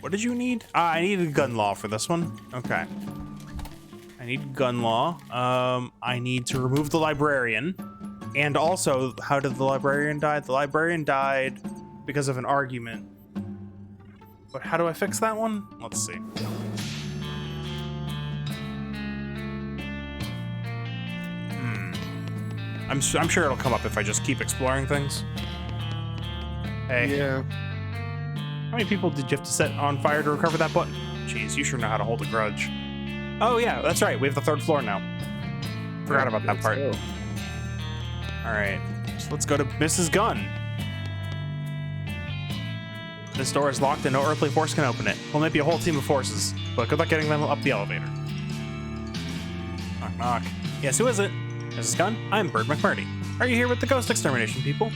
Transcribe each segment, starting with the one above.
What did you need? I needed gun law for this one. Okay. I need gun law. I need to remove the librarian. And also, how did the librarian die? The librarian died because of an argument. But how do I fix that one? Let's see. I'm sure it'll come up if I just keep exploring things. Hey. Yeah. How many people did you have to set on fire to recover that button? Jeez, you sure know how to hold a grudge. Oh yeah, that's right. We have the 3rd floor now. Forgot about that part. All right, so let's go to Mrs. Gunn. This door is locked and no earthly force can open it. Well, maybe a whole team of forces, but good luck getting them up the elevator. Knock, knock. Yes, who is it? Mrs. Gunn, I'm Bird McMurdy. Are you here with the ghost extermination people?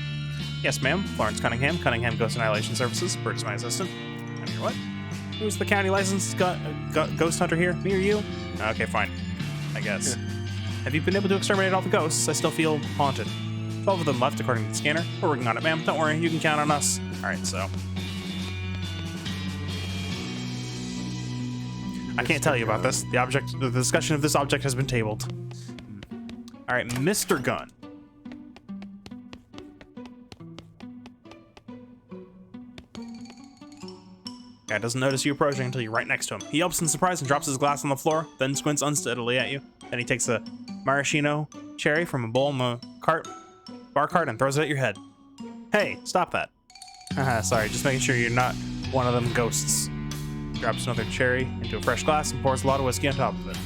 Yes, ma'am. Florence Cunningham, Cunningham Ghost Annihilation Services. Bird is my assistant. I'm your what? Who's the county licensed ghost hunter here? Me or you? Okay, fine. I guess. Yeah. Have you been able to exterminate all the ghosts? I still feel haunted. 12 of them left, according to the scanner. We're working on it, ma'am. Don't worry, you can count on us. All right, so. I can't tell you about this. The discussion of this object has been tabled. All right, Mr. Gunn. Guy doesn't notice you approaching until you're right next to him. He yelps in surprise and drops his glass on the floor, then squints unsteadily at you. Then he takes a maraschino cherry from a bowl in the bar cart and throws it at your head. Hey, stop that. Sorry, just making sure you're not one of them ghosts. Drops another cherry into a fresh glass and pours a lot of whiskey on top of it.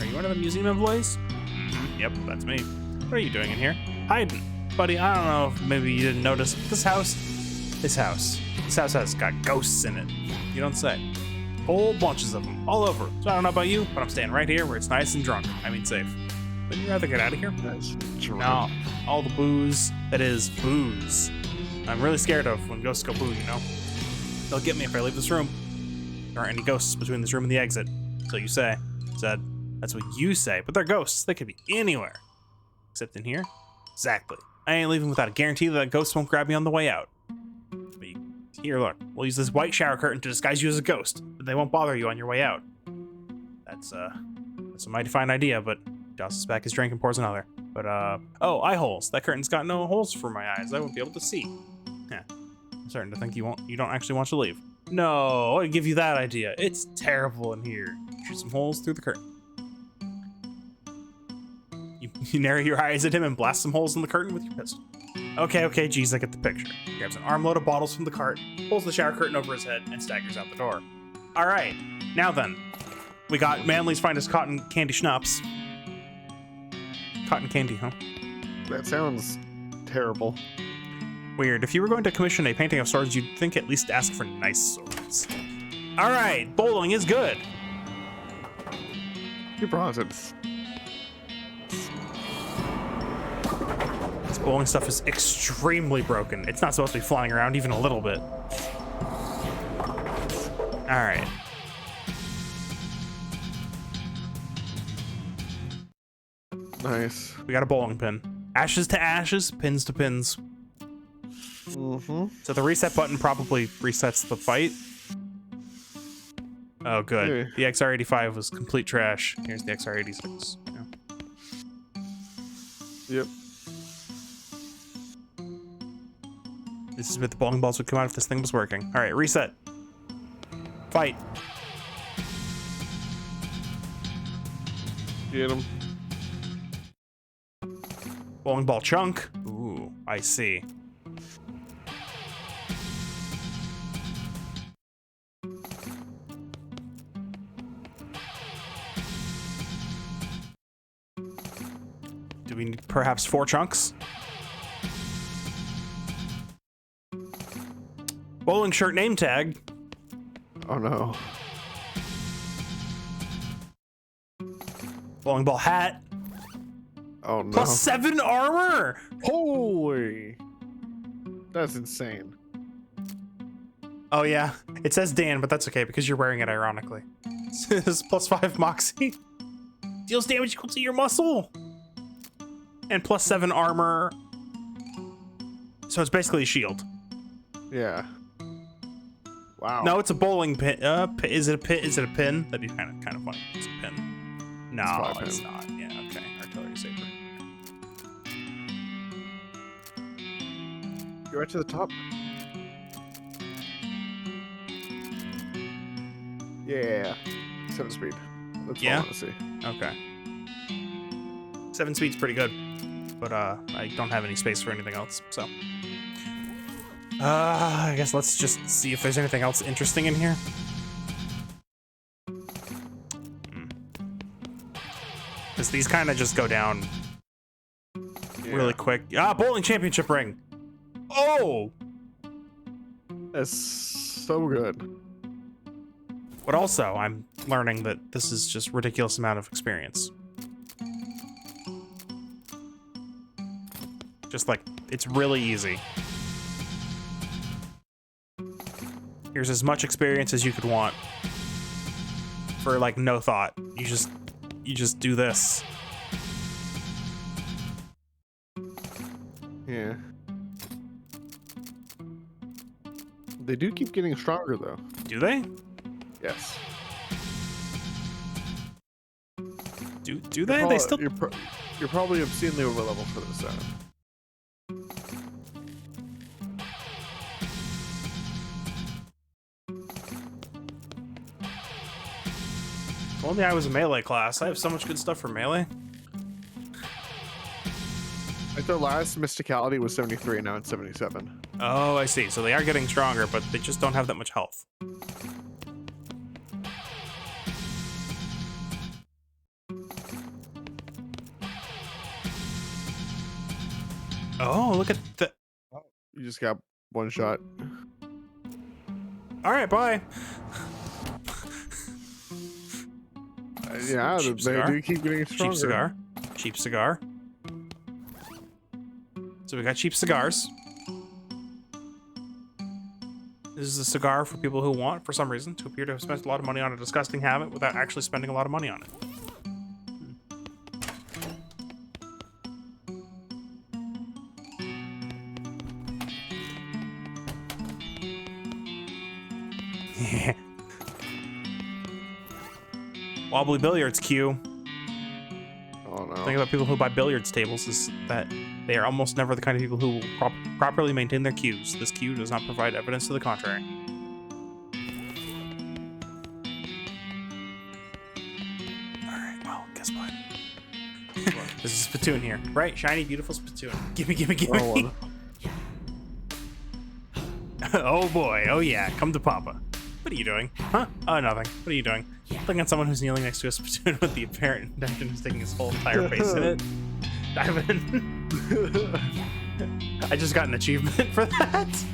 Are you one of the museum employees? Yep, that's me. What are you doing in here? Hiding. Buddy, I don't know if maybe you didn't notice, but this house has got ghosts in it. You don't say. Whole bunches of them, all over. So I don't know about you, but I'm staying right here where it's nice and drunk. I mean safe. Wouldn't you rather get out of here? That's true. No, all the booze that is booze. I'm really scared of when ghosts go boo, you know? They'll get me if I leave this room. There aren't any ghosts between this room and the exit. So you say. Said. That's what you say, but they're ghosts. They could be anywhere. Except in here? Exactly. I ain't leaving without a guarantee that ghosts won't grab me on the way out. But here, look. We'll use this white shower curtain to disguise you as a ghost, but they won't bother you on your way out. That's a mighty fine idea, but tosses back his drink and pours another. But, oh, eye holes. That curtain's got no holes for my eyes. I won't be able to see. Yeah. I'm starting to think you don't actually want to leave. No, I'd give you that idea. It's terrible in here. Shoot some holes through the curtain. You narrow your eyes at him and blast some holes in the curtain with your pistol. Okay, geez, I get the picture. He grabs an armload of bottles from the cart, pulls the shower curtain over his head, and staggers out the door. All right, now then. We got Manly's finest cotton candy schnapps. Cotton candy, huh? That sounds terrible. Weird. If you were going to commission a painting of swords, you'd think at least ask for nice swords. All right, bowling is good. You brought it. This bowling stuff is extremely broken. It's not supposed to be flying around even a little bit. All right. Nice. We got a bowling pin. Ashes to ashes, pins to pins. Mm-hmm. So the reset button probably resets the fight. Oh, good. Hey. The XR85 was complete trash. Here's the XR86. Yeah. Yep. This is what the bowling balls would come out if this thing was working. All right, reset. Fight. Get him. Bowling ball chunk. Ooh, I see. Do we need perhaps 4 chunks? Bowling shirt name tag. Oh no. Bowling ball hat. Oh no. Plus 7 armor. Holy. That's insane. Oh yeah, it says Dan, but that's okay because you're wearing it ironically. It says plus 5 moxie. Deals damage equal to your muscle. And plus 7 armor. So it's basically a shield. Yeah. Wow. No, it's a bowling pin. Is it a pin? Is it a pin? That'd be kind of funny. It's a pin. No, it's not. Yeah, okay. Artillery saber. Go right to the top. Yeah. 7 speed. That's what I want to see. Okay. 7 speed's pretty good, but I don't have any space for anything else, so. I guess let's just see if there's anything else interesting in here. Because these kind of just go down really quick. Ah, bowling championship ring. Oh! That's so good. But also, I'm learning that this is just ridiculous amount of experience. Just like, it's really easy. Here's as much experience as you could want for like no thought. You just do this. Yeah. They do keep getting stronger though. Do they? Yes. Do they? They still. You're probably obscenely over level for this. If only I was a melee class. I have so much good stuff for melee. Like the last mysticality was 73, now it's 77. Oh, I see. So they are getting stronger, but they just don't have that much health. Oh, look at the. You just got one shot. All right, bye. Yeah, Cheap they cigar. do keep getting stronger. Cheap cigar. Cheap cigar. So we got cheap cigars. This is a cigar for people who want, for some reason, to appear to have spent a lot of money on a disgusting habit without actually spending a lot of money on it. Yeah. Wobbly billiards cue. Oh no. The thing about people who buy billiards tables is that they are almost never the kind of people who will properly maintain their cues. This cue does not provide evidence to the contrary. Alright, well, guess what? There's a spittoon here. Right? Shiny, beautiful spittoon. Gimme, gimme, gimme. Oh boy, oh yeah, come to Papa. What are you doing? Huh? Oh, nothing. What are you doing? Looking at someone who's kneeling next to a spittoon with the apparent intention of sticking his whole entire face in it. Dive in. I just got an achievement for that.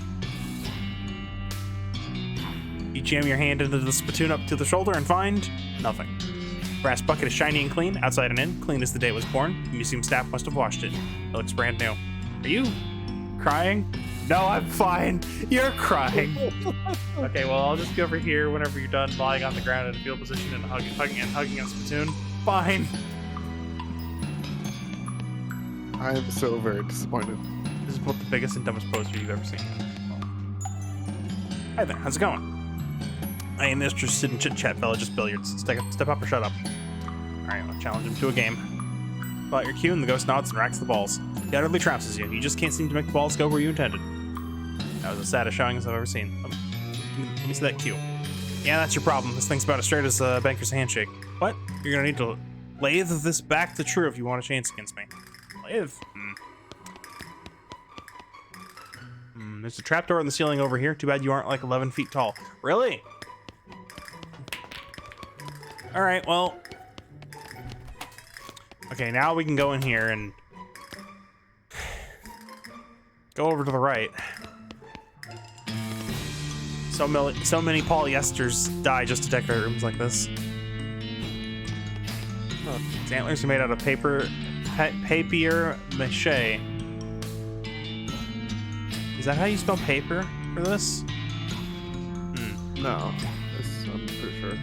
You jam your hand into the spittoon up to the shoulder and find nothing. Brass bucket is shiny and clean, outside and in, clean as the day it was born. The museum staff must have washed it. It looks brand new. Are you crying? No, I'm fine. You're crying. Okay, well, I'll just go over here whenever you're done lying on the ground in a fetal position and hugging a spittoon. Fine. I am so very disappointed. This is both the biggest and dumbest poster you've ever seen. Hi there, how's it going? I ain't interested in chit-chat, fella, just billiards. Step up or shut up. Alright, I'll challenge him to a game. Pull out your cue and the ghost nods and racks the balls. He utterly trouncers you. You just can't seem to make the balls go where you intended. That was the saddest showing I've ever seen. Let me see that cue. Yeah, that's your problem. This thing's about as straight as a banker's handshake. What? You're gonna need to lathe this back to true if you want a chance against me. Lathe? There's a trapdoor in the ceiling over here. Too bad you aren't like 11 feet tall. Really? Alright, well. Okay, now we can go in here and go over to the right. So many polyesters die just to decorate rooms like this. His antlers are made out of papier mache. Is that how you spell paper for this? No, I'm pretty sure.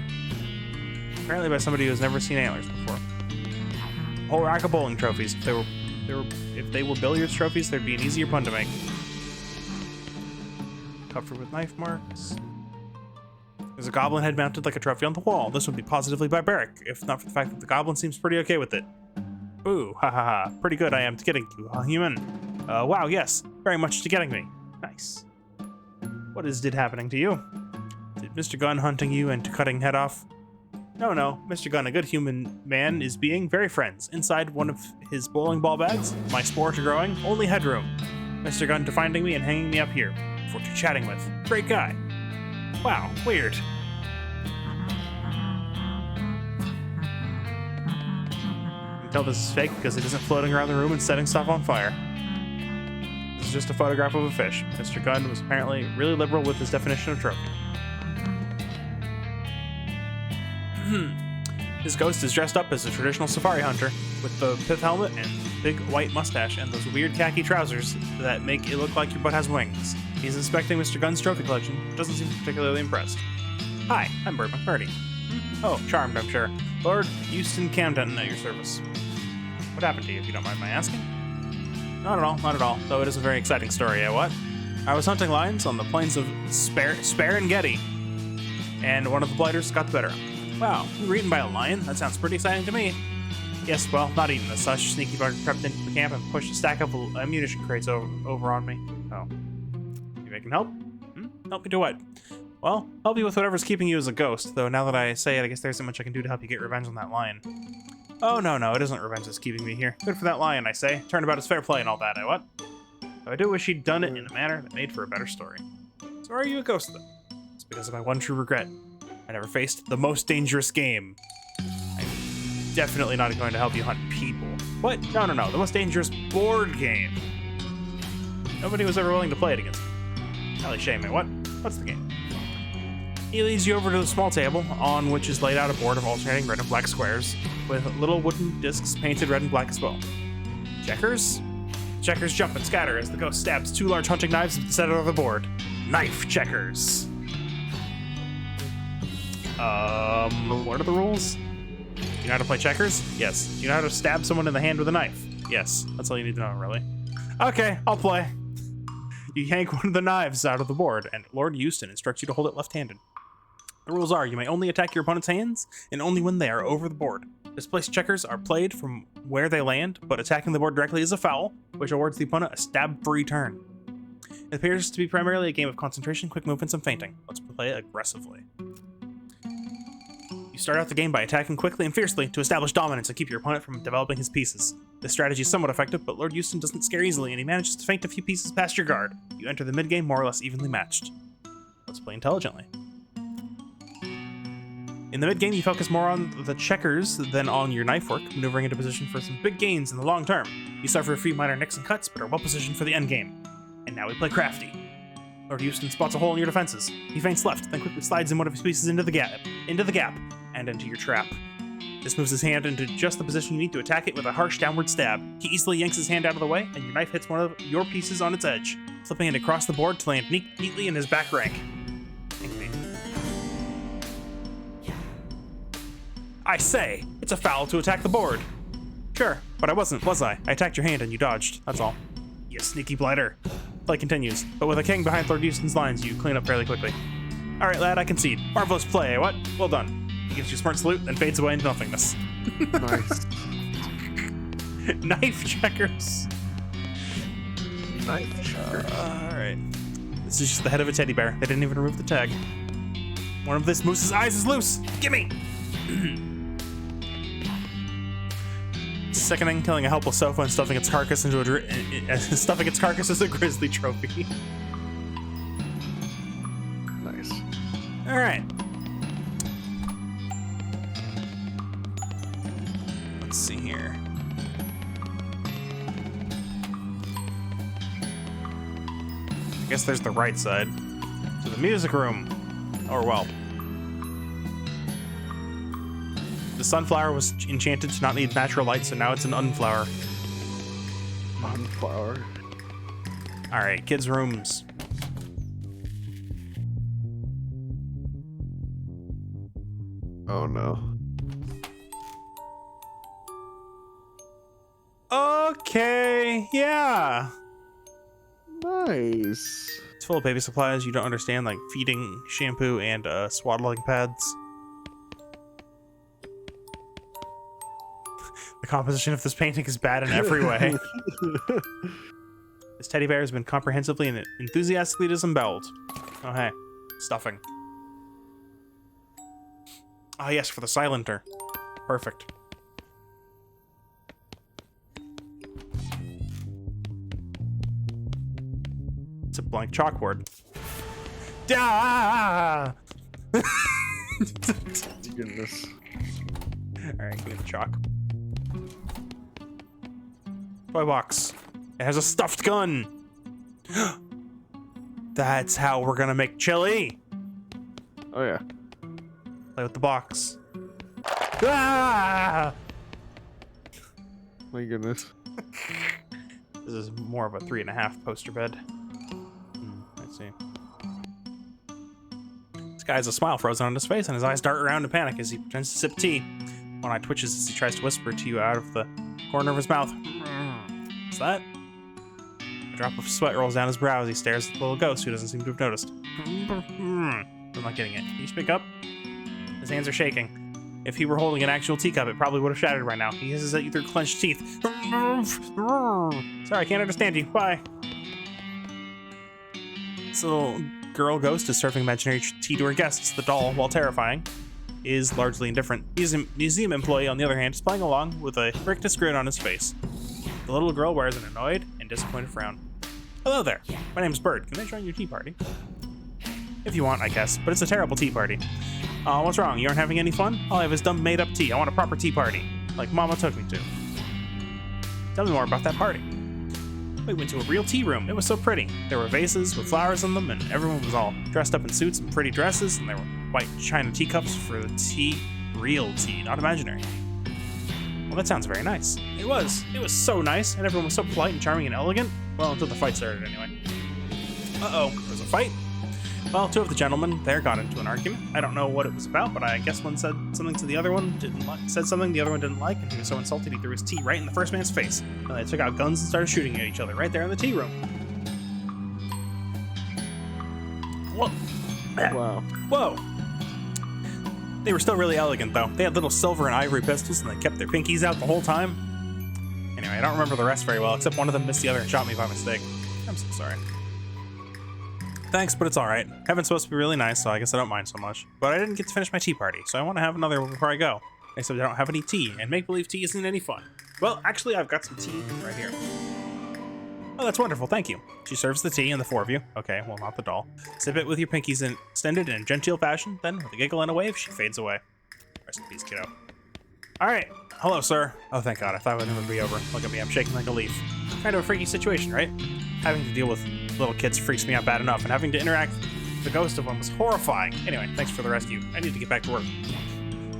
Apparently by somebody who has never seen antlers before. A whole rack of bowling trophies. If they were billiards trophies, there'd be an easier pun to make. covered with knife marks. There's a goblin head mounted like a trophy on the wall. This would be positively barbaric, if not for the fact that the goblin seems pretty okay with it. Ooh, ha ha ha. Pretty good I am to getting you, huh, human? Wow, yes. Very much to getting me. Nice. What did happening to you? Did Mr. Gunn hunting you and cutting head off? No, Mr. Gunn, a good human man, is being very friends. Inside one of his bowling ball bags, my spores are growing, only headroom. Mr. Gunn to finding me and hanging me up here for chatting with. Great guy. Wow, weird. You can tell this is fake because it isn't floating around the room and setting stuff on fire. This is just a photograph of a fish. Mr. Gunn was apparently really liberal with his definition of trophy. His ghost is dressed up as a traditional safari hunter with the pith helmet and big white mustache and those weird khaki trousers that make it look like your butt has wings. He's inspecting Mr. Gunn's trophy collection, but doesn't seem particularly impressed. Hi, I'm Bert McMurdy. Oh, charmed, I'm sure. Lord Houston Camden at your service. What happened to you, if you don't mind my asking? Not at all, though it is a very exciting story, eh, what? I was hunting lions on the plains of Sparengeti, and one of the blighters got the better of me. Wow, you were eaten by a lion? That sounds pretty exciting to me. Yes, well, not eaten as such. Sneaky bugger crept into the camp and pushed a stack of ammunition crates over on me. Oh. You making help? Help me do what? Well, help you with whatever's keeping you as a ghost, though now that I say it, I guess there isn't much I can do to help you get revenge on that lion. Oh, no, it isn't revenge that's keeping me here. Good for that lion, I say. Turnabout is fair play and all that, eh, what? Though I do wish he'd done it in a manner that made for a better story. So are you a ghost, then? It's because of my one true regret. I never faced the most dangerous game. I'm definitely not going to help you hunt people. What? No. The most dangerous board game. Nobody was ever willing to play it against me. Golly shame, man. What's the game? He leads you over to the small table, on which is laid out a board of alternating red and black squares, with little wooden discs painted red and black as well. Checkers? Checkers jump and scatter as the ghost stabs two large hunting knives at the center of the board. Knife checkers. What are the rules? Do you know how to play checkers? Yes. Do you know how to stab someone in the hand with a knife? Yes. That's all you need to know, really. Okay, I'll play. You yank one of the knives out of the board, and Lord Houston instructs you to hold it left-handed. The rules are, you may only attack your opponent's hands, and only when they are over the board. Displaced checkers are played from where they land, but attacking the board directly is a foul, which awards the opponent a stab-free turn. It appears to be primarily a game of concentration, quick movements, and feinting. Let's play aggressively. You start out the game by attacking quickly and fiercely to establish dominance and keep your opponent from developing his pieces. This strategy is somewhat effective, but Lord Houston doesn't scare easily, and he manages to feint a few pieces past your guard. You enter the mid-game more or less evenly matched. Let's play intelligently. In the mid-game, you focus more on the checkers than on your knife work, maneuvering into position for some big gains in the long term. You suffer a few minor nicks and cuts, but are well positioned for the end game. And now we play crafty. Lord Houston spots a hole in your defenses. He feints left, then quickly slides in one of his pieces into the gap, and into your trap. This moves his hand into just the position you need to attack it with a harsh downward stab. He easily yanks his hand out of the way, and your knife hits one of your pieces on its edge, flipping it across the board to land neatly in his back rank. I say, it's a foul to attack the board. Sure, but I wasn't, was I? I attacked your hand and you dodged, that's all. You sneaky blighter. Play continues, but with a king behind Lord Houston's lines, you clean up fairly quickly. All right, lad, I concede. Marvelous play, eh, what? Well done. He gives you a smart salute, then fades away into nothingness. Nice. Knife checkers. Knife checkers. All right. This is just the head of a teddy bear. They didn't even remove the tag. One of this moose's eyes is loose. Gimme! Sickening, killing a helpless sofa and stuffing its carcass into as a grisly trophy. Nice. All right. Let's see here. I guess there's the right side. To the music room. Or well. The sunflower was enchanted to not need natural light, so now it's an unflower. Unflower. All right, kids' rooms. Oh no. Okay, yeah. Nice. It's full of baby supplies you don't understand, like feeding, shampoo, and swaddling pads. The composition of this painting is bad in every way. This teddy bear has been comprehensively and enthusiastically disemboweled. Oh, hey. Stuffing. Ah, yes, for the silenter. Perfect. It's a blank chalkboard. Ah! Goodness. Alright, give me the chalk. Toy box. It has a stuffed gun. That's how we're gonna make chili. Oh yeah. Play with the box. Ah! My goodness. This is more of a 3.5 poster bed. Let's see. This guy has a smile frozen on his face, and his eyes dart around in panic as he pretends to sip tea. One eye twitches as he tries to whisper to you out of the corner of his mouth. What's that? A drop of sweat rolls down his brow as he stares at the little ghost who doesn't seem to have noticed. I'm not getting it. Can you speak up? His hands are shaking. If he were holding an actual teacup, it probably would have shattered right now. He hisses at you through clenched teeth. Sorry, I can't understand you. Bye. This little girl ghost is serving imaginary tea to her guests. The doll, while terrifying, is largely indifferent. He's a museum employee, on the other hand, is playing along with a rictus grin on his face. The little girl wears an annoyed and disappointed frown. Hello there. My name's Bird. Can I join your tea party? If you want, I guess, but it's a terrible tea party. What's wrong? You aren't having any fun? All I have is dumb made-up tea. I want a proper tea party, like Mama took me to. Tell me more about that party. We went to a real tea room. It was so pretty. There were vases with flowers in them, and everyone was all dressed up in suits and pretty dresses, and there were white china teacups for the tea. Real tea, not imaginary. Well, that sounds very nice. It was. It was so nice, and everyone was so polite and charming and elegant. Well, until the fight started, anyway. Uh-oh, there was a fight? Well, two of the gentlemen there got into an argument. I don't know what it was about, but I guess one said something to the other one, said something the other one didn't like, and he was so insulted he threw his tea right in the first man's face. They took out guns and started shooting at each other right there in the tea room. Whoa. Wow. Whoa. They were still really elegant, though. They had little silver and ivory pistols, and they kept their pinkies out the whole time. Anyway, I don't remember the rest very well, except one of them missed the other and shot me by mistake. I'm so sorry. Thanks, but it's alright. Heaven's supposed to be really nice, so I guess I don't mind so much. But I didn't get to finish my tea party, so I want to have another one before I go. Except I don't have any tea, and make-believe tea isn't any fun. Well, actually, I've got some tea right here. Oh, that's wonderful, thank you. She serves the tea, and the four of you, okay, well, not the doll, sip it with your pinkies extended in a genteel fashion, then, with a giggle and a wave, she fades away. Rest in peace, kiddo. Alright, hello, sir. Oh, thank God, I thought it would never be over. Look at me, I'm shaking like a leaf. Kind of a freaky situation, right? Having to deal with little kids freaks me out bad enough, and having to interact with the ghost of one was horrifying. Anyway, thanks for the rescue. I need to get back to work.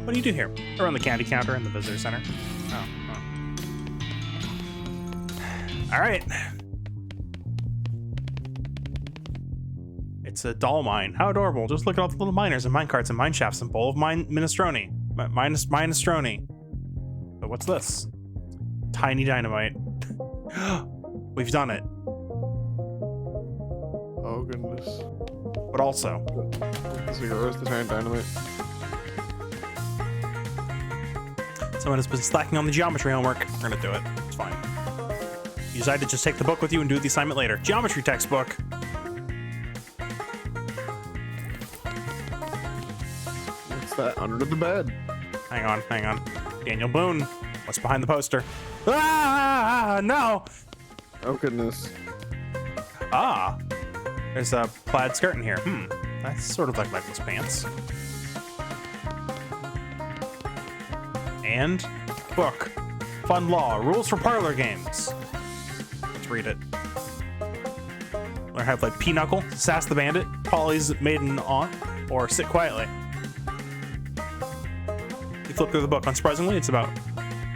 What do you do here? I run the candy counter in the visitor center. Oh. Alright. It's a doll mine. How adorable. Just look at all the little miners and mine carts and mine shafts and bowl of minestrone. Minestrone. But what's this? Tiny dynamite. We've done it. Oh goodness. But also, Cigarettes, the tiny dynamite. someone has been slacking on the geometry homework. We're gonna do it. It's fine. You decide to just take the book with you and do the assignment later. Geometry textbook. What's that under the bed? Hang on. Daniel Boone. What's behind the poster? Ah, no! Oh goodness. Ah, there's a plaid skirt in here. That's sort of like Michael's pants. And book. Fun law. Rules for parlor games. Let's read it. Learn how to play Pinochle, Sass the Bandit, Polly's Maiden Aunt, or Sit Quietly. You flip through the book. Unsurprisingly,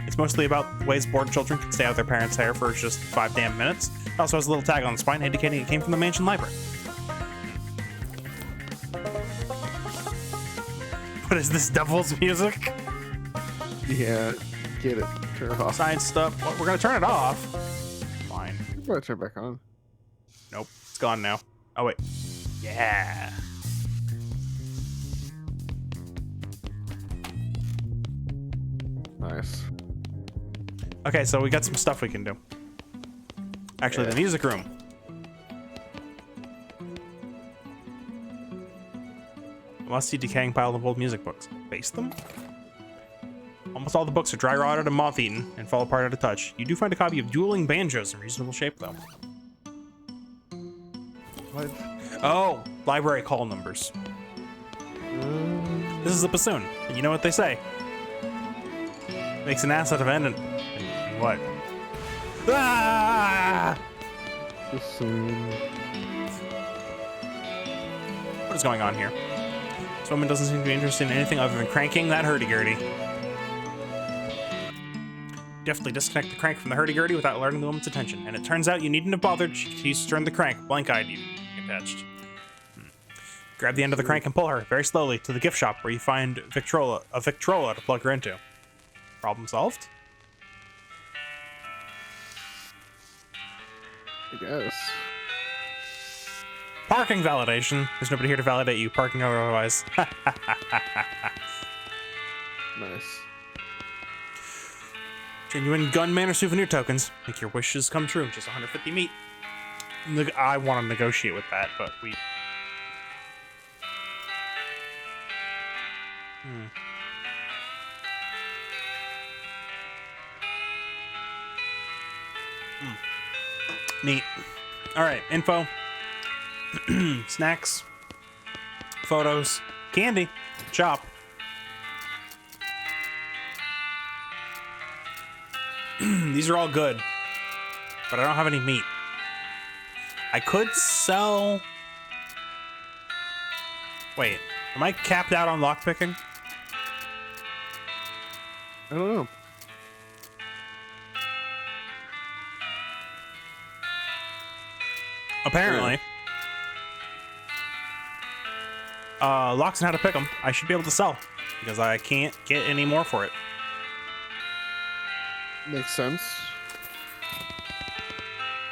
it's mostly about ways bored children can stay out of their parents' hair for just 5 damn minutes. It also has a little tag on the spine indicating it came from the mansion library. What is this, devil's music? Yeah, get it. Turn it off. Science stuff. Well, we're gonna turn it off. Fine. I'm gonna turn it back on. Nope, it's gone now. Oh, wait. Yeah. Nice. Okay, so we got some stuff we can do. Actually, the music room. Musty, decaying pile of old music books. Face them? Almost all the books are dry rotted and moth-eaten and fall apart at a touch. You do find a copy of Dueling Banjos in reasonable shape, though. What? Oh, library call numbers. This is a bassoon, and you know what they say. Makes an ass out of an and what? Ah! What is going on here? This woman doesn't seem to be interested in anything other than cranking that hurdy-gurdy. Deftly disconnect the crank from the hurdy-gurdy without alerting the woman's attention, and it turns out you needn't have bothered. She continues to turn the crank, blank-eyed you, attached. Grab the end of the crank and pull her, very slowly, to the gift shop where you find a Victrola to plug her into. Problem solved? I guess. Parking validation. There's nobody here to validate you, parking or otherwise. Nice. Genuine gunman or souvenir tokens. Make your wishes come true. Just 150 meat. I want to negotiate with that, but we... Neat. All right, info. Snacks. Photos. Candy. Shop. These are all good, but I don't have any meat. I could sell... Wait, am I capped out on lockpicking? I don't know. Apparently. Locks and how to pick them. I should be able to sell because I can't get any more for it. Makes sense.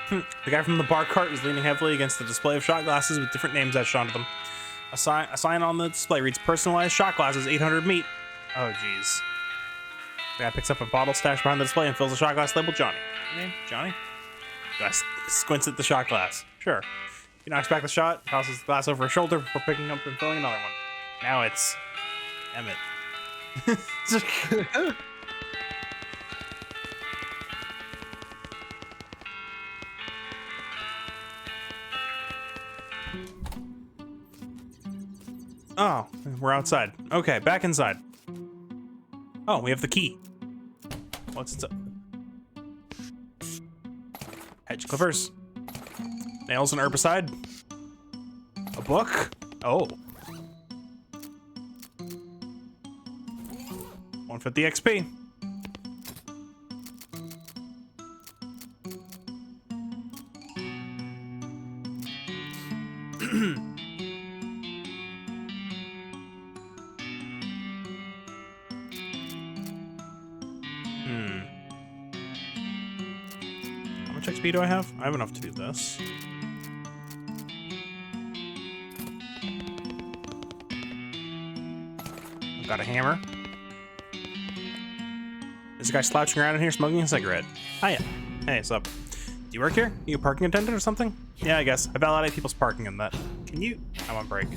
The guy from the bar cart is leaning heavily against the display of shot glasses with different names etched onto them. A sign on the display reads "Personalized shot glasses, 800 meat." Oh, jeez. The guy picks up a bottle stashed behind the display and fills a shot glass labeled Johnny. Your name? Johnny? The guy squints at the shot glass. Sure. He knocks back the shot, tosses the glass over his shoulder before picking up and filling another one. Now it's Emmett. Oh, we're outside. Okay, back inside. Oh, we have the key. What's it? Hedge clippers. Nails and herbicide. A book. Oh. 150 XP. How much XP do I have? I have enough to do this. I've got a hammer. There's a guy slouching around in here smoking a cigarette. Hiya. Hey, what's up? Do you work here? You a parking attendant or something? Yeah, I guess. I validate people's parking and that. Can you? I'm on break.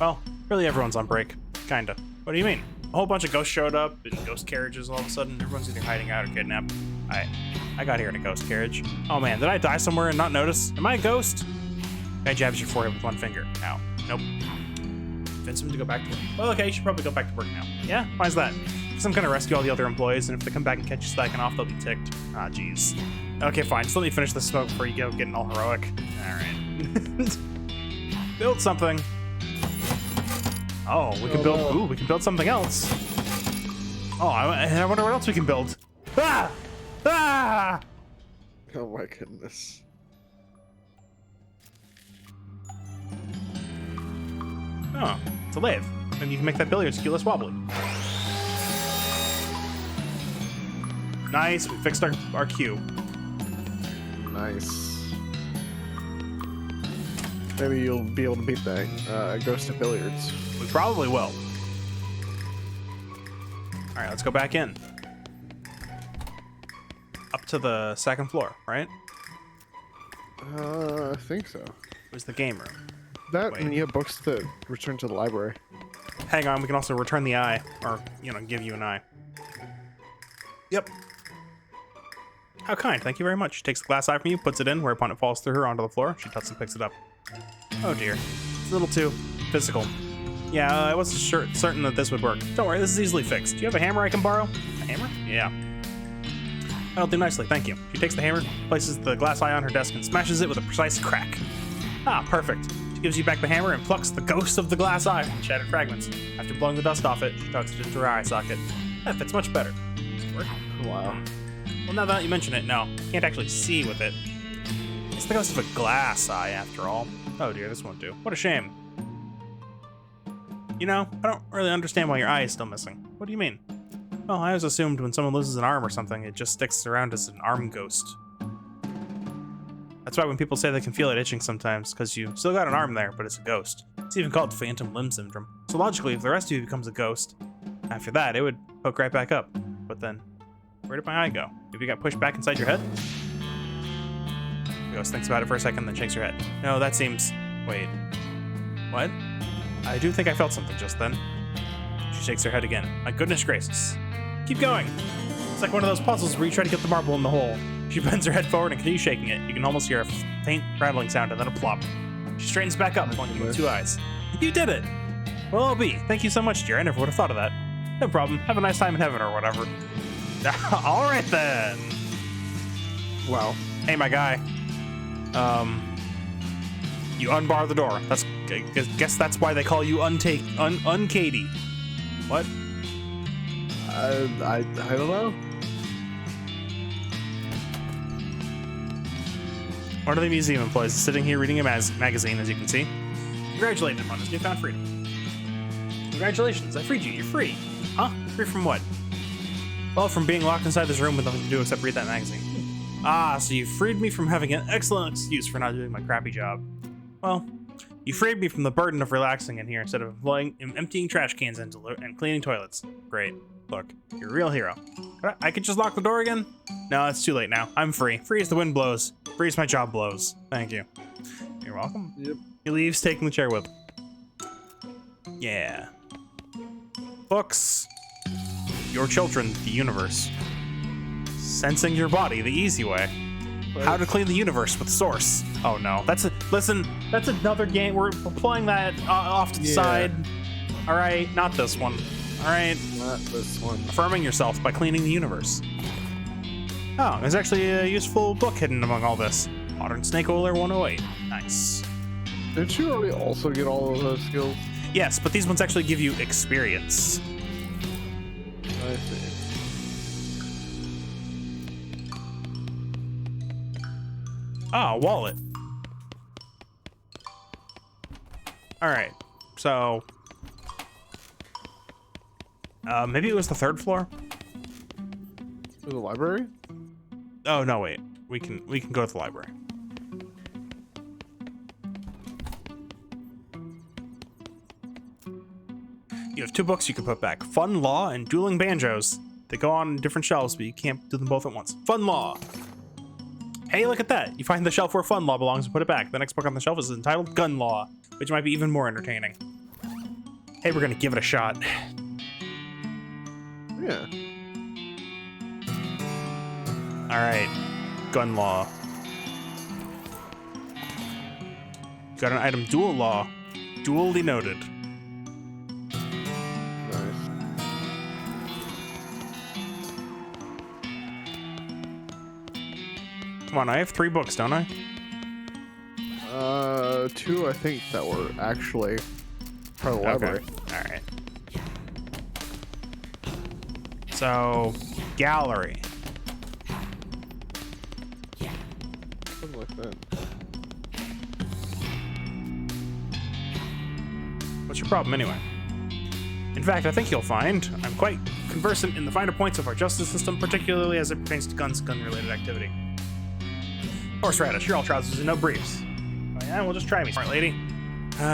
Well, really everyone's on break. Kinda. What do you mean? A whole bunch of ghosts showed up in ghost carriages all of a sudden. Everyone's either hiding out or kidnapped. I got here in a ghost carriage. Oh man, did I die somewhere and not notice? Am I a ghost? Guy jabs your forehead with one finger. Ow. Nope. Convince him to go back to work. Well, okay, you should probably go back to work now. Yeah? Why's that? Because I'm gonna rescue all the other employees, and if they come back and catch you slacking off, they'll be ticked. Ah, jeez. Okay, fine. Just let me finish this smoke before you go getting all heroic. Alright. Build something. Oh, we can build... Ooh, we can build something else. Oh, I wonder what else we can build. Ah! Ah! Oh my goodness. Oh, it's a lathe. And you can make that billiards cue less wobbly. Nice, we fixed our cue. Nice. Maybe you'll be able to beat that ghost at billiards. We probably will. All right, let's go back in. Up to the second floor, right? I think so. Where's the game room? That, Wait. and you have books to return to the library. Hang on, we can also return the eye, or, give you an eye. Yep. How kind, thank you very much. She takes the glass eye from you, puts it in, whereupon it falls through her onto the floor. She tucks and picks it up. Oh dear, it's a little too physical. Yeah, I wasn't certain that this would work. Don't worry, this is easily fixed. Do you have a hammer I can borrow? A hammer? Yeah. That'll do nicely, thank you. She takes the hammer, places the glass eye on her desk, and smashes it with a precise crack. Ah, perfect. She gives you back the hammer and plucks the ghost of the glass eye from shattered fragments. After blowing the dust off it, she tucks it into her eye socket. That fits much better. Does it work? Wow. Well, now that you mention it, no. Can't actually see with it. It's the ghost of a glass eye, after all. Oh dear, this won't do. What a shame. You know, I don't really understand why your eye is still missing. What do you mean? Well, I always assumed when someone loses an arm or something, it just sticks around as an arm ghost. That's why when people say they can feel it itching sometimes, because you still got an arm there, but it's a ghost. It's even called phantom limb syndrome. So logically, if the rest of you becomes a ghost, after that, it would poke right back up. But then, where did my eye go? Maybe it got pushed back inside your head? The ghost thinks about it for a second, then shakes her head. No, that seems... Wait. What? I do think I felt something just then. She shakes her head again. My goodness gracious. Keep going. It's like one of those puzzles where you try to get the marble in the hole. She bends her head forward and continues shaking it. You can almost hear a faint rattling sound and then a plop. She straightens back up, blinking with two eyes. You did it! Well, I'll be. Thank you so much, dear. I never would have thought of that. No problem. Have a nice time in heaven or whatever. All right, then. Wow. Hey, my guy. You unbar the door. Guess that's why they call you Unkady. What? I don't know. One of the museum employees is sitting here reading a magazine, as you can see. Congratulate him on his newfound freedom. Congratulations, I freed you. You're free. Huh? Free from what? Well, from being locked inside this room with nothing to do except read that magazine. Ah, so you freed me from having an excellent excuse for not doing my crappy job. Well, you freed me from the burden of relaxing in here instead of emptying trash cans and cleaning toilets. Great. Look, you're a real hero. I could just lock the door again? No, it's too late now. I'm free. Free as the wind blows. Free as my job blows. Thank you. You're welcome. Yep. He leaves, taking the chair with him. Yeah. Books. Your children, the universe. Sensing your body, the easy way. How to clean the universe with Source. Oh no, that's another game. We're playing that off to the side. All right, not this one. All right, Not this one. affirming yourself by cleaning the universe. Oh, there's actually a useful book hidden among all this. Modern Snake Oiler 108. Nice. Didn't you already also get all of those skills? Yes, but these ones actually give you experience. I see. Ah, wallet. All right, so maybe it was the third floor. To the library? Oh no, wait. We can go to the library. You have two books you can put back: Fun Law and Dueling Banjos. They go on different shelves, but you can't do them both at once. Fun Law. Hey, look at that. You find the shelf where Fun Law belongs and put it back. The next book on the shelf is entitled Gun Law, which might be even more entertaining. Hey, we're gonna give it a shot. Yeah. All right, Gun Law. Got an item, Dual Law. Dually noted. Nice. Come on, I have 3 books, don't I? 2 I think that were actually part of the library. All right. So, gallery. Something like that. What's your problem anyway? In fact, I think you'll find I'm quite conversant in the finer points of our justice system, particularly as it pertains to gun-related activity. Horseradish, you're all trousers and no briefs. Oh Yeah, well, just try me, smart lady.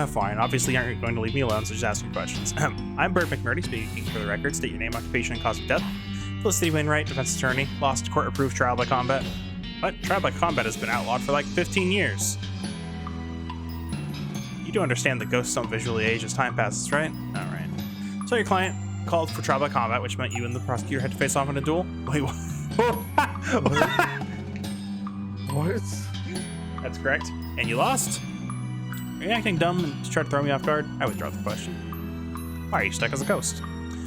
Fine. Obviously, you aren't going to leave me alone, so just ask me questions. I'm Bird McMurdy, speaking for the record. State your name, occupation, and cause of death. Felicity Wainwright, defense attorney. Lost court-approved trial by combat. What? Trial by combat has been outlawed for like 15 years. You do understand that ghosts don't visually age as time passes, right? Alright. So your client called for trial by combat, which meant you and the prosecutor had to face off in a duel? Wait, what? What? That's correct. And you lost? Are you acting dumb and to try to throw me off guard? I withdraw the question. Why are you stuck as a ghost?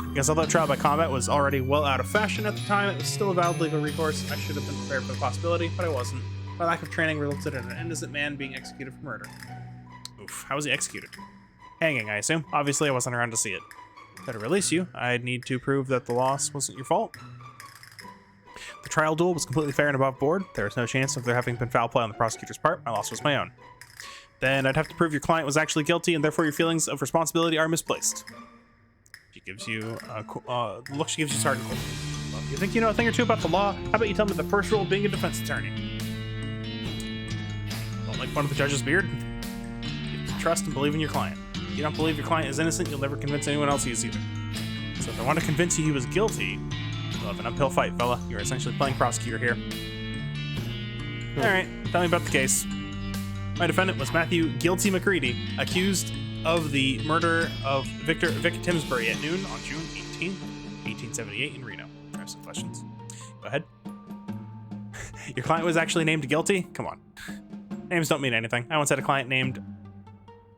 Because although trial by combat was already well out of fashion at the time, it was still a valid legal recourse. I should have been prepared for the possibility, but I wasn't. My lack of training resulted in an innocent man being executed for murder. Oof, how was he executed? Hanging, I assume. Obviously, I wasn't around to see it. To release you, I'd need to prove that the loss wasn't your fault. The trial duel was completely fair and above board. There was no chance of there having been foul play on the prosecutor's part. My loss was my own. Then I'd have to prove your client was actually guilty, and therefore your feelings of responsibility are misplaced. She gives you a look. She gives you Sergeant Cole. Well, you think you know a thing or two about the law? How about you tell me the first rule of being a defense attorney? Don't make fun of the judge's beard. You have to trust and believe in your client. If you don't believe your client is innocent, you'll never convince anyone else he is either. So if I want to convince you he was guilty, you'll have an uphill fight, fella. You're essentially playing prosecutor here. All right, tell me about the case. My defendant was Matthew Guilty McCready, accused of the murder of Vic Timsbury at noon on June 18, 1878 in Reno. I have some questions. Go ahead. Your client was actually named guilty? Come on. Names don't mean anything. I once had a client named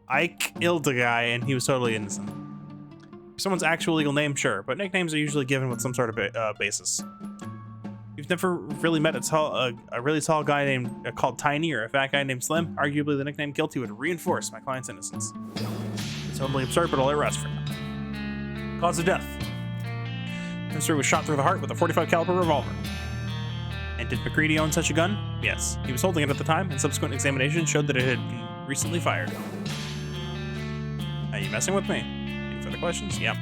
Ike Ildeguy, and he was totally innocent. For someone's actual legal name, sure, but nicknames are usually given with some sort of basis. You've never really met a really tall guy named called Tiny or a fat guy named Slim. Arguably, the nickname Guilty would reinforce my client's innocence. It's totally absurd, but I'll let it rest for now. Cause of death. Timsbury was shot through the heart with a .45 caliber revolver. And did McCready own such a gun? Yes. He was holding it at the time, and subsequent examination showed that it had been recently fired. Are you messing with me? Any further questions? Yep.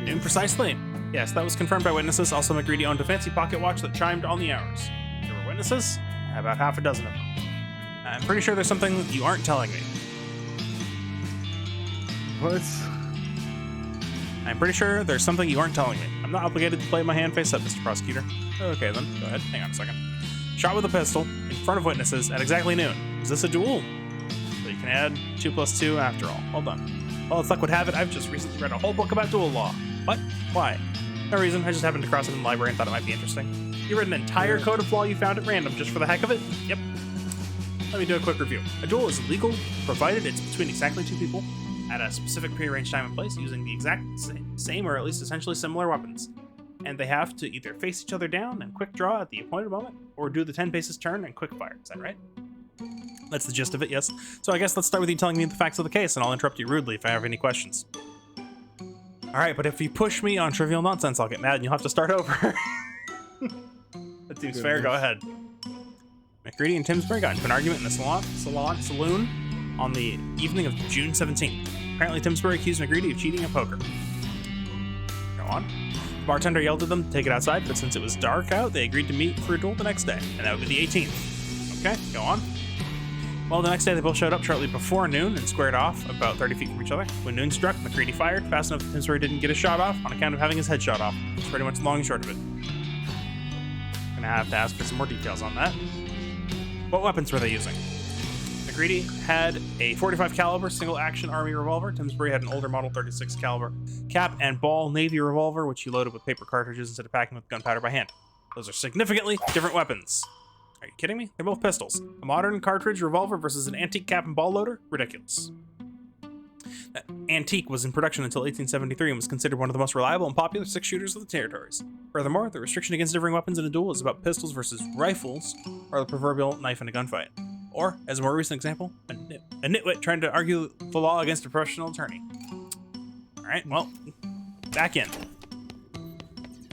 Noon precisely. Yes, that was confirmed by witnesses. Also, McCready owned a fancy pocket watch that chimed on the hours. There were witnesses? About half a dozen of them. I'm pretty sure there's something you aren't telling me. What? I'm pretty sure there's something you aren't telling me. I'm not obligated to play my hand face up, Mr. Prosecutor. Okay then, go ahead. Hang on a second. Shot with a pistol in front of witnesses at exactly noon. Is this a duel? So you can add 2 + 2 after all. Well done. Well, as luck would have it, I've just recently read a whole book about duel law. What? Why? No reason. I just happened to cross it in the library and thought it might be interesting. You read an entire code of law you found at random just for the heck of it? Yep. Let me do a quick review. A duel is legal, provided it's between exactly 2 people at a specific prearranged time and place using the exact same or at least essentially similar weapons. And they have to either face each other down and quick draw at the appointed moment, or do the 10 paces turn and quick fire. Is that right? That's the gist of it, yes. So I guess let's start with you telling me the facts of the case, and I'll interrupt you rudely if I have any questions. Alright, but if you push me on trivial nonsense, I'll get mad and you'll have to start over. That seems fair, go ahead. McCready and Timsbury got into an argument in a saloon on the evening of June 17th. Apparently, Timsbury accused McCready of cheating at poker. Go on. The bartender yelled at them to take it outside, but since it was dark out, they agreed to meet for a duel the next day, and that would be the 18th. Okay, go on. Well, the next day they both showed up shortly before noon and squared off about 30 feet from each other. When noon struck, McCready fired, fast enough that Timsbury didn't get a shot off on account of having his head shot off. That's pretty much the long and short of it. I'm gonna have to ask for some more details on that. What weapons were they using? McCready had a .45 caliber single-action Army revolver. Timsbury had an older model .36 caliber cap and ball Navy revolver, which he loaded with paper cartridges instead of packing with gunpowder by hand. Those are significantly different weapons. Are you kidding me? They're both pistols. A modern cartridge revolver versus an antique cap and ball loader? Ridiculous. That antique was in production until 1873 and was considered one of the most reliable and popular 6-shooters of the territories. Furthermore, the restriction against delivering weapons in a duel is about pistols versus rifles, or the proverbial knife in a gunfight. Or, as a more recent example, a nitwit trying to argue the law against a professional attorney. Alright, well, back in.